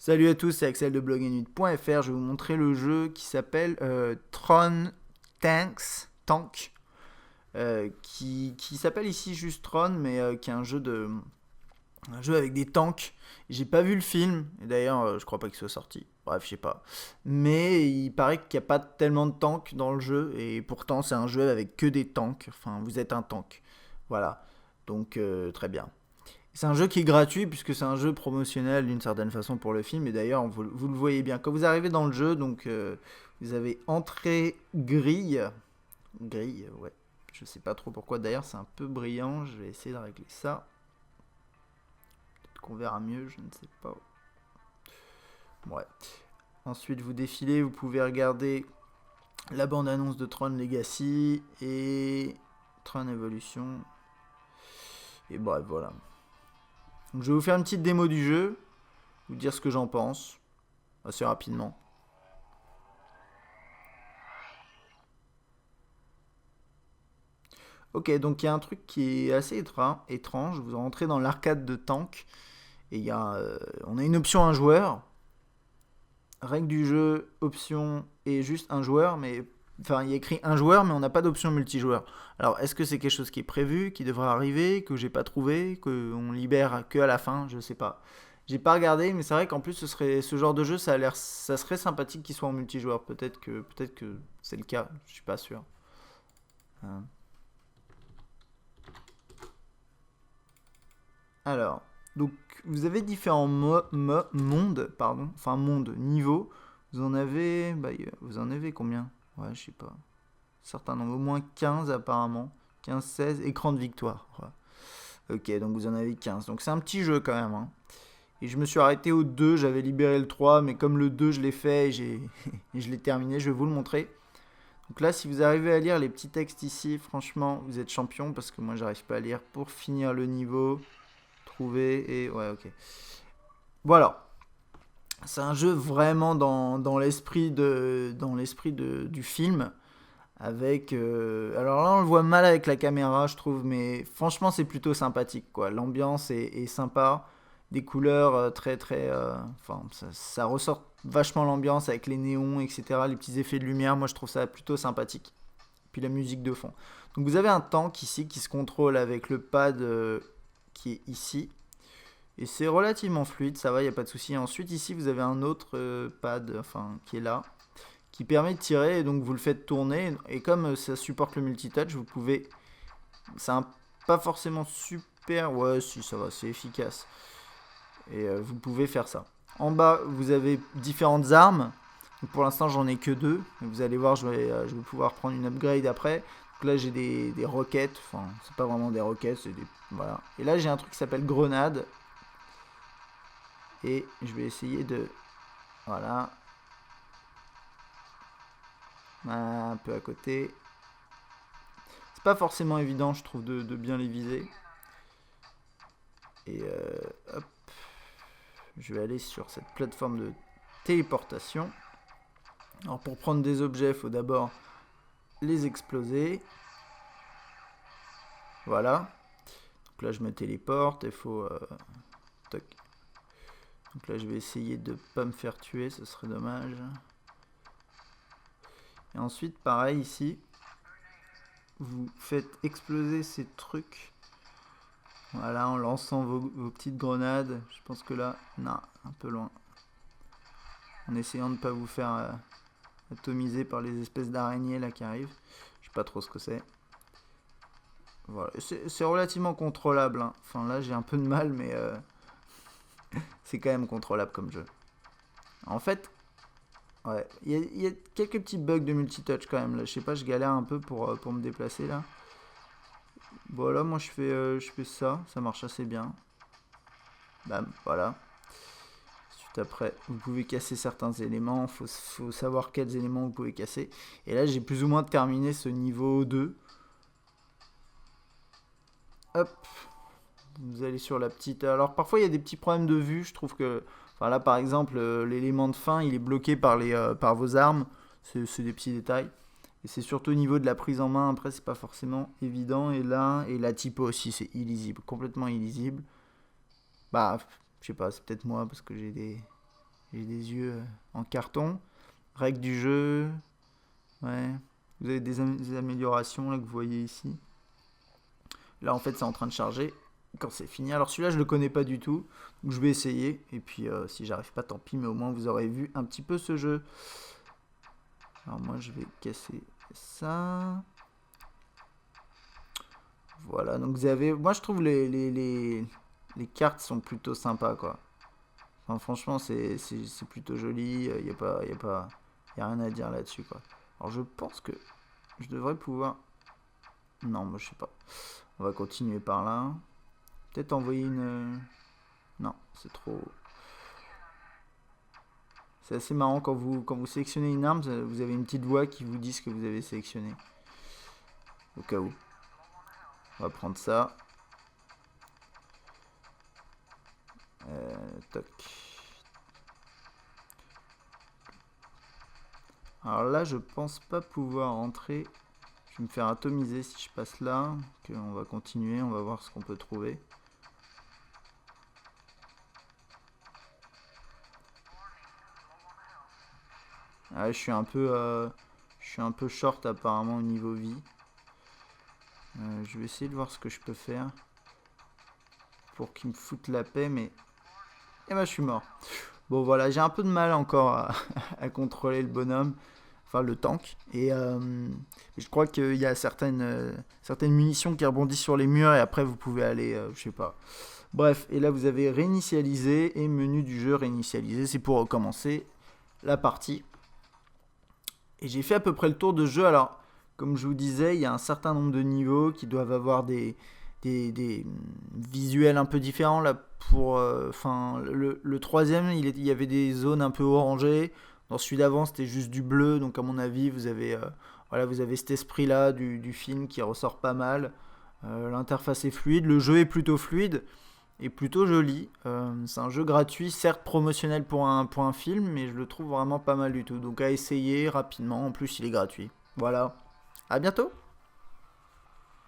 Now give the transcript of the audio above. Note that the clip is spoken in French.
Salut à tous, c'est Axel de blogenut.fr. Je vais vous montrer le jeu qui s'appelle Tron Tank, qui s'appelle ici juste Tron, mais qui est un jeu avec des tanks. J'ai pas vu le film, et d'ailleurs je crois pas qu'il soit sorti. Bref, je sais pas. Mais il paraît qu'il n'y a pas tellement de tanks dans le jeu, et pourtant c'est un jeu avec que des tanks. Enfin, vous êtes un tank. Voilà. Donc très bien. C'est un jeu qui est gratuit puisque c'est un jeu promotionnel d'une certaine façon pour le film. Et d'ailleurs, vous le voyez bien. Quand vous arrivez dans le jeu, donc vous avez entrée grille. Grille, ouais. Je sais pas trop pourquoi. D'ailleurs, c'est un peu brillant. Je vais essayer de régler ça. Peut-être qu'on verra mieux, je ne sais pas. Ouais. Ensuite, vous défilez. Vous pouvez regarder la bande-annonce de Tron Legacy et Tron Evolution. Et bref, voilà. Donc, je vais vous faire une petite démo du jeu. Vous dire ce que j'en pense assez rapidement. Ok, donc il y a un truc qui est assez étrange. Vous rentrez dans l'arcade de tank et on a une option un joueur. Règle du jeu, option et juste un joueur, mais enfin il y a écrit un joueur, mais on n'a pas d'option multijoueur. Alors est-ce que c'est quelque chose qui est prévu, qui devrait arriver, que j'ai pas trouvé, qu'on libère que à la fin, je sais pas. J'ai pas regardé, mais c'est vrai qu'en plus ce genre de jeu, ça serait sympathique qu'il soit en multijoueur. Peut-être que c'est le cas, je suis pas sûr. Hein. Alors, donc vous avez différents mondes, pardon, enfin mondes, niveaux. Vous en avez combien? Ouais, je sais pas. Certains nombre, au moins 15 apparemment. 15, 16, écran de victoire. Ouais. Ok, donc vous en avez 15. Donc c'est un petit jeu quand même. Hein. Et je me suis arrêté au 2, j'avais libéré le 3, mais comme le 2 je l'ai fait et, et je l'ai terminé, je vais vous le montrer. Donc là, si vous arrivez à lire les petits textes ici, franchement, vous êtes champion parce que moi j'arrive pas à lire. Pour finir le niveau, trouver et ouais, ok. Voilà, c'est un jeu vraiment dans l'esprit du film. Avec. Alors là, on le voit mal avec la caméra, je trouve, mais franchement, c'est plutôt sympathique, quoi. L'ambiance est sympa, des couleurs très très. Enfin, ça ressort vachement l'ambiance avec les néons, etc. Les petits effets de lumière, moi je trouve ça plutôt sympathique. Puis la musique de fond. Donc vous avez un tank ici qui se contrôle avec le pad qui est ici. Et c'est relativement fluide, ça va, il n'y a pas de souci. Ensuite, ici, vous avez un autre pad, enfin, qui est là, qui permet de tirer, et donc vous le faites tourner. Et comme ça supporte le multitouch, vous pouvez. C'est pas forcément super. Ouais, si, ça va, c'est efficace. Et vous pouvez faire ça. En bas, vous avez différentes armes. Donc pour l'instant, j'en ai que deux. Vous allez voir, je vais pouvoir prendre une upgrade après. Donc là, j'ai des roquettes. Enfin, c'est pas vraiment des roquettes, c'est des. Voilà. Et là, j'ai un truc qui s'appelle grenade. Et je vais essayer de. Voilà. Un peu à côté. C'est pas forcément évident, je trouve, de bien les viser. Et hop. Je vais aller sur cette plateforme de téléportation. Alors pour prendre des objets, il faut d'abord les exploser. Voilà. Donc là, je me téléporte. Il faut. Toc. Donc là, je vais essayer de pas me faire tuer, ce serait dommage. Et ensuite, pareil ici, vous faites exploser ces trucs. Voilà, en lançant vos petites grenades. Je pense que là, non, un peu loin. En essayant de ne pas vous faire atomiser par les espèces d'araignées là qui arrivent. Je sais pas trop ce que c'est. Voilà, c'est relativement contrôlable. Hein. Enfin là, j'ai un peu de mal, mais c'est quand même contrôlable comme jeu. En fait, ouais, il y a quelques petits bugs de multitouch quand même. Là, je sais pas, je galère un peu pour me déplacer là. Voilà, moi je fais ça, ça marche assez bien. Bam, voilà. Ensuite après, vous pouvez casser certains éléments, faut savoir quels éléments vous pouvez casser. Et là, j'ai plus ou moins terminé ce niveau 2. Hop, vous allez sur la petite. Alors parfois il y a des petits problèmes de vue, je trouve que. Enfin là par exemple, l'élément de fin il est bloqué par vos armes. C'est des petits détails. Et c'est surtout au niveau de la prise en main, après c'est pas forcément évident. Et la typo aussi c'est illisible, complètement illisible. Bah, je sais pas, c'est peut-être moi parce que j'ai des. J'ai des yeux en carton. Règles du jeu. Ouais. Vous avez des améliorations là que vous voyez ici. Là en fait c'est en train de charger. Quand c'est fini. Alors celui-là je le connais pas du tout. Donc je vais essayer. Et puis si j'arrive pas tant pis. Mais au moins vous aurez vu un petit peu ce jeu. Alors moi je vais casser ça. Voilà. Donc vous avez... Moi je trouve les cartes sont plutôt sympas quoi. Enfin, franchement c'est plutôt joli. Il n'y a rien à dire là-dessus quoi. Alors je pense que je devrais pouvoir... Non moi je sais pas. On va continuer par là. Peut-être envoyer une... Non, c'est trop... C'est assez marrant quand vous sélectionnez une arme, vous avez une petite voix qui vous dit ce que vous avez sélectionné. Au cas où. On va prendre ça. Toc. Alors là, je pense pas pouvoir entrer. Je vais me faire atomiser si je passe là. Okay, on va continuer, on va voir ce qu'on peut trouver. Ah, je suis un peu short apparemment au niveau vie. Je vais essayer de voir ce que je peux faire pour qu'il me foute la paix, mais eh ben je suis mort. Bon voilà, j'ai un peu de mal encore à contrôler le bonhomme, enfin le tank. Et je crois qu'il y a certaines munitions qui rebondissent sur les murs et après vous pouvez aller, je sais pas. Bref, et là vous avez réinitialisé et menu du jeu réinitialisé, c'est pour recommencer la partie. Et j'ai fait à peu près le tour de jeu. Alors, comme je vous disais, il y a un certain nombre de niveaux qui doivent avoir des visuels un peu différents. Là, pour, le troisième, il y avait des zones un peu orangées. Dans celui d'avant, c'était juste du bleu. Donc, à mon avis, vous avez cet esprit-là du film qui ressort pas mal. L'interface est fluide. Le jeu est plutôt fluide et plutôt joli. C'est un jeu gratuit, certes promotionnel pour un film, mais je le trouve vraiment pas mal du tout. Donc à essayer rapidement, en plus il est gratuit. Voilà, à bientôt.